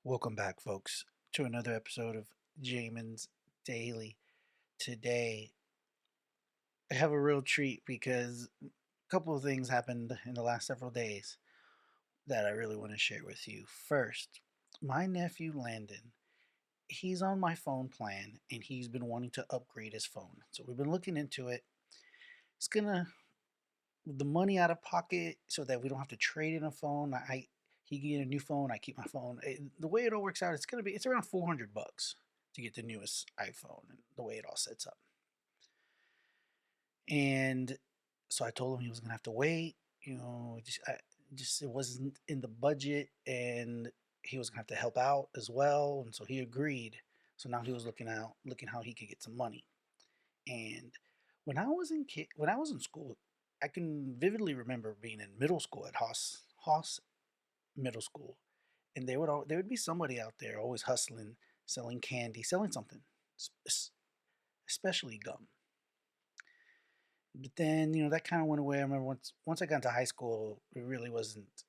Welcome back, folks, to another episode of Jamin's Daily. Today, I have a real treat because a couple of things happened in the last several days that I really want to share with you. First, my nephew Landon, he's on my phone plan and he's been wanting to upgrade his phone. So we've been looking into it. It's gonna the money out of pocket so that we don't have to trade in a phone. He can get a new phone. I keep my phone. The way it all works out, it's around $400 to get the newest iPhone, and the way it all sets up. And so I told him he was gonna have to wait. Just it wasn't in the budget, and he was gonna have to help out as well. And so he agreed. So now he was looking how he could get some money. And when I was in school, I can vividly remember being in middle school at Haas Middle School, and there would be somebody out there always hustling, selling candy, selling something, especially gum. But then that kind of went away. I remember once I got into high school, it really wasn't.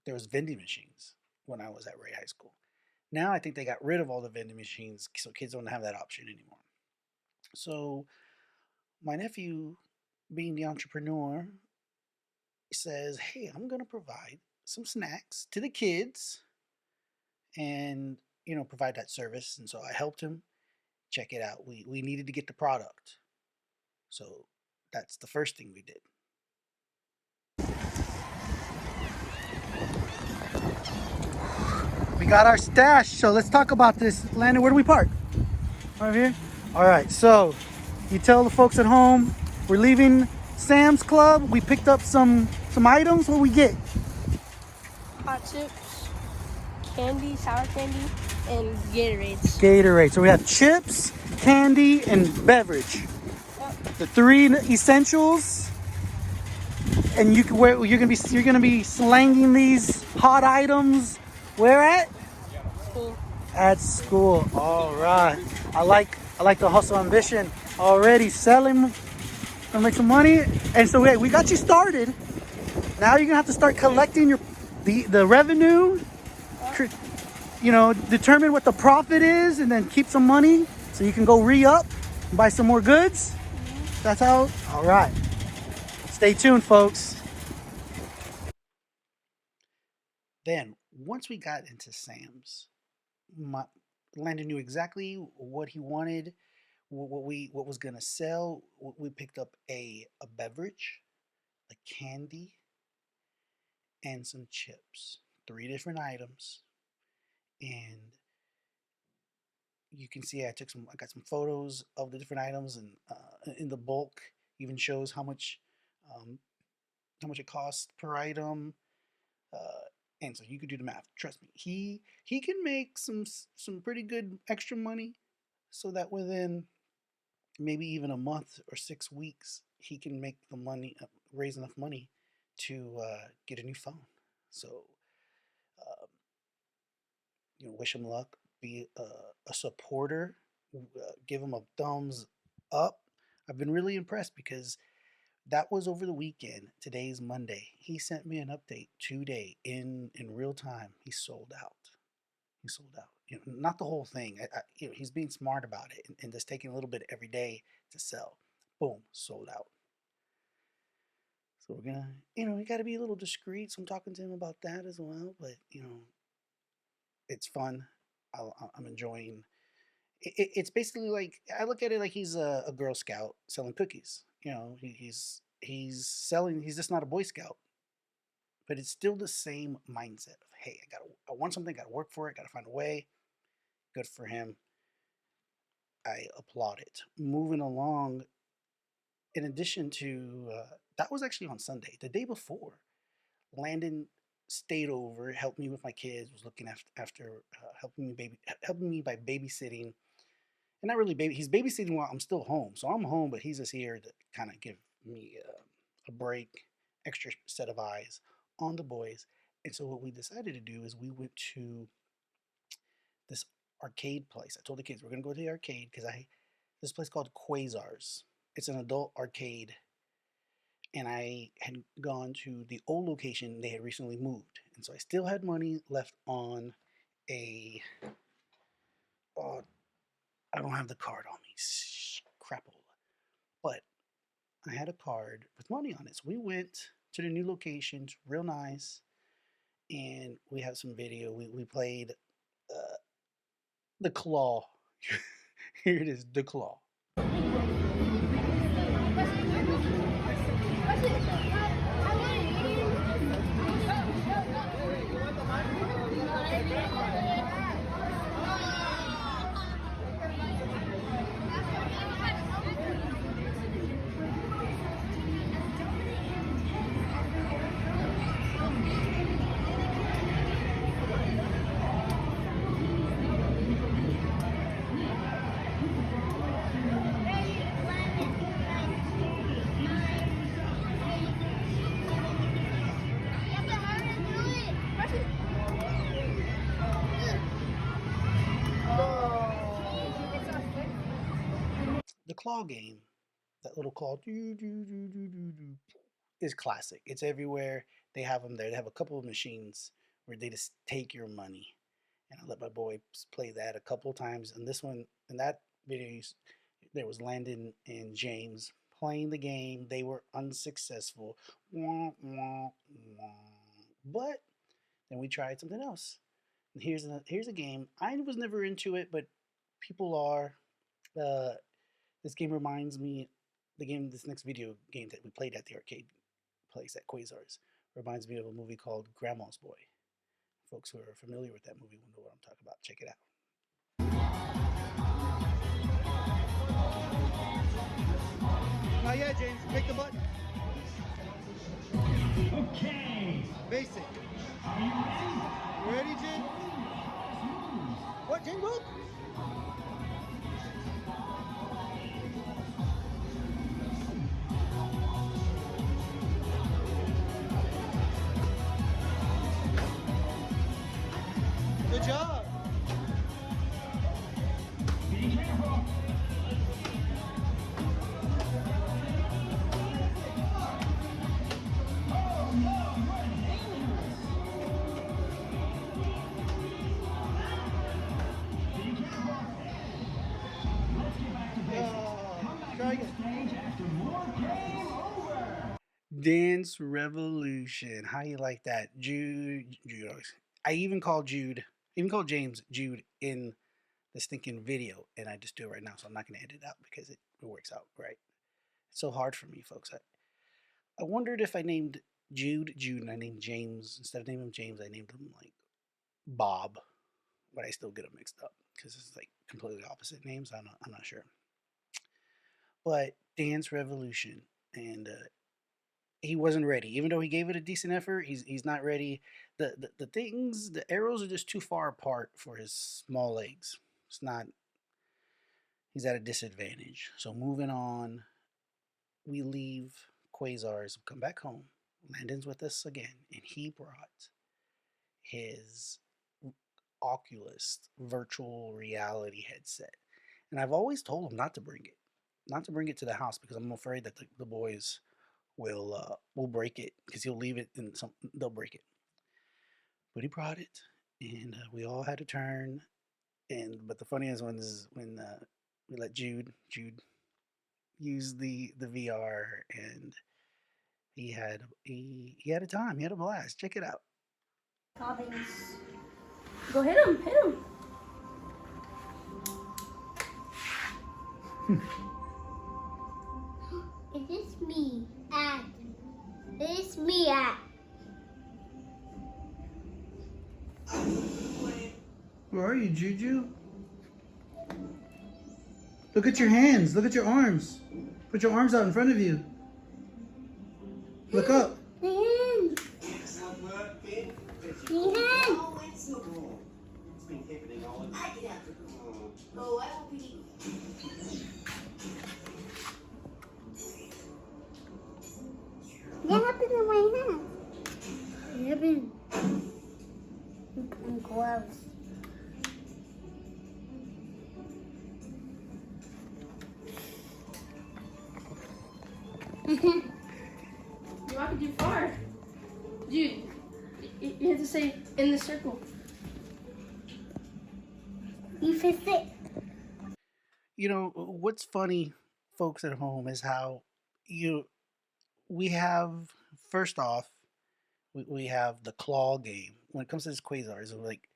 There was vending machines when I was at Ray High School. Now I think they got rid of all the vending machines, so kids don't have that option anymore. So my nephew, being the entrepreneur, says, "Hey, I'm gonna provide some snacks to the kids, and provide that service." And so I helped him check it out. We needed to get the product, so that's the first thing we did. We got our stash, so let's talk about this. Landon, where do we park? Right here? All right, so you tell the folks at home we're leaving Sam's Club. We picked up some items. What we get? Hot chips, candy, sour candy, and Gatorades. Gatorade. So we have chips, candy, and beverage. Yep. The three essentials. And you're gonna be slanging these hot items. Where at? School. At school. All right. I like the hustle ambition already. Selling and make some money. And so we got you started. Now you're gonna have to start collecting the revenue. Determine what the profit is, and then keep some money so you can go re-up and buy some more goods. That's how. All right. Stay tuned, folks. Then, once we got into Sam's, Landon knew exactly what he wanted, what was gonna sell. We picked up a beverage, a candy, and some chips. Three different items, and you can see I got some photos of the different items, and in the bulk even shows um, how much it costs per item. Uh, and so you could do the math. Trust me, he can make some pretty good extra money, so that within maybe even a month or 6 weeks, he can make the money, raise enough money to get a new phone. So, um, wish him luck. Be a supporter. Give him a thumbs up. I've been really impressed because that was over the weekend. Today's Monday. He sent me an update today in real time. He sold out. He sold out. Not the whole thing. He's being smart about it and just taking a little bit every day to sell. Boom, sold out. So we're gonna, we got to be a little discreet. So I'm talking to him about that as well. But it's fun. I'm enjoying. It's basically like I look at it like he's a Girl Scout selling cookies. He's selling. He's just not a Boy Scout, but it's still the same mindset of, hey, I want something. Got to work for it. Got to find a way. Good for him. I applaud it. Moving along. In addition to that was actually on Sunday, the day before. Landon stayed over, helped me with my kids, was looking after helping me by babysitting, and not really baby. He's babysitting while I'm still home, so I'm home, but he's just here to kind of give me a break, extra set of eyes on the boys. And so what we decided to do is we went to this arcade place. I told the kids we're gonna go to the arcade because I this place called Quasars. It's an adult arcade, and I had gone to the old location. They had recently moved, and so I still had money left on a. Uh, I don't have the card on me. Crapola. But I had a card with money on it. So we went to the new locations, real nice, and we have some video. We played uh, the claw. Here it is, the claw. The claw game, that little claw, is classic. It's everywhere. They have them there. They have a couple of machines where they just take your money. And I let my boy play that a couple of times. And this one, in that video, there was Landon and James playing the game. They were unsuccessful. But then we tried something else. And here's a game. I was never into it, but people are. This game reminds me, this next video game that we played at the arcade place at Quasars reminds me of a movie called Grandma's Boy. Folks who are familiar with that movie will know what I'm talking about. Check it out. Not yet, James. Pick the button. Okay. Basic. You ready, James? What, James? Look. Good job. Be careful. Oh, no, you're dangerous. Be careful. Let's get back to basics. Come back try to the stage after more game over. Dance Revolution. How you like that, Jude? I even called James Jude in the stinking video, and I just do it right now, so I'm not going to edit it out because it works out right. It's so hard for me, folks. I wondered if I named Jude, and I named James, instead of naming him James, I named him like Bob, but I still get them mixed up because it's like completely opposite names. I'm not sure. But Dance Revolution, and he wasn't ready. Even though he gave it a decent effort, he's not ready. The arrows are just too far apart for his small legs. It's not. He's at a disadvantage. So moving on, we leave Quasars, come back home. Landon's with us again, and he brought his Oculus virtual reality headset. And I've always told him not to bring it to the house because I'm afraid that the boys will break it because he'll leave it and they'll break it. But he brought it, and we all had a turn. But the funniest one is when we let Jude use the VR, and he had a time. He had a blast. Check it out. Toppings. Go hit him. Is this me at? This me at? Where are you, Juju? Look at your hands. Look at your arms. Put your arms out in front of you. Look up. The hand. It's not working. The hand. Oh, it's not. It's been happening all the time. Oh, I will be. What happened to my hand? It happened. In gloves. You're walking too far. Dude, you have to say in the circle. You fix it. You know, what's funny, folks at home, is how you we have first off we have the claw game. When it comes to this Quasars, like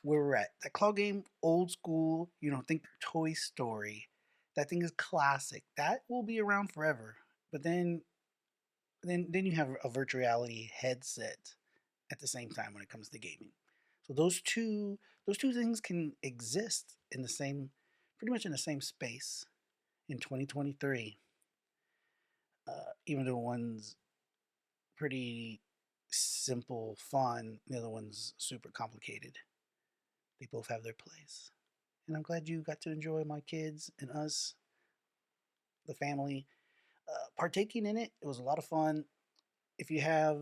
where we're at. That claw game, old school, think Toy Story. That thing is classic. That will be around forever. But then you have a virtual reality headset at the same time when it comes to gaming. So those two things can exist in the same pretty much in the same space in 2023. Even though one's pretty simple, fun, the other one's super complicated. They both have their place. And I'm glad you got to enjoy my kids and us, the family, partaking in it. It was a lot of fun. If you have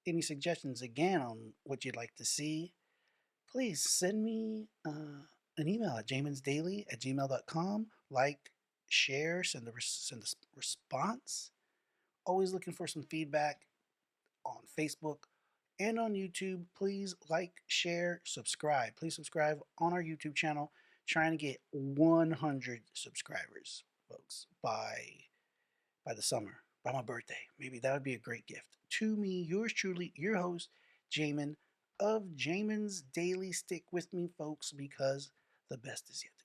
any suggestions again on what you'd like to see, please send me an email at jamonsdaily@gmail.com. Like, share, send a response. Always looking for some feedback on Facebook and on YouTube. Please like, share, subscribe. Please subscribe on our YouTube channel. Trying to get 100 subscribers, folks, by the summer, by my birthday. Maybe that would be a great gift to me. Yours truly, your host, Jamin of Jamin's Daily. Stick with me, folks, because the best is yet to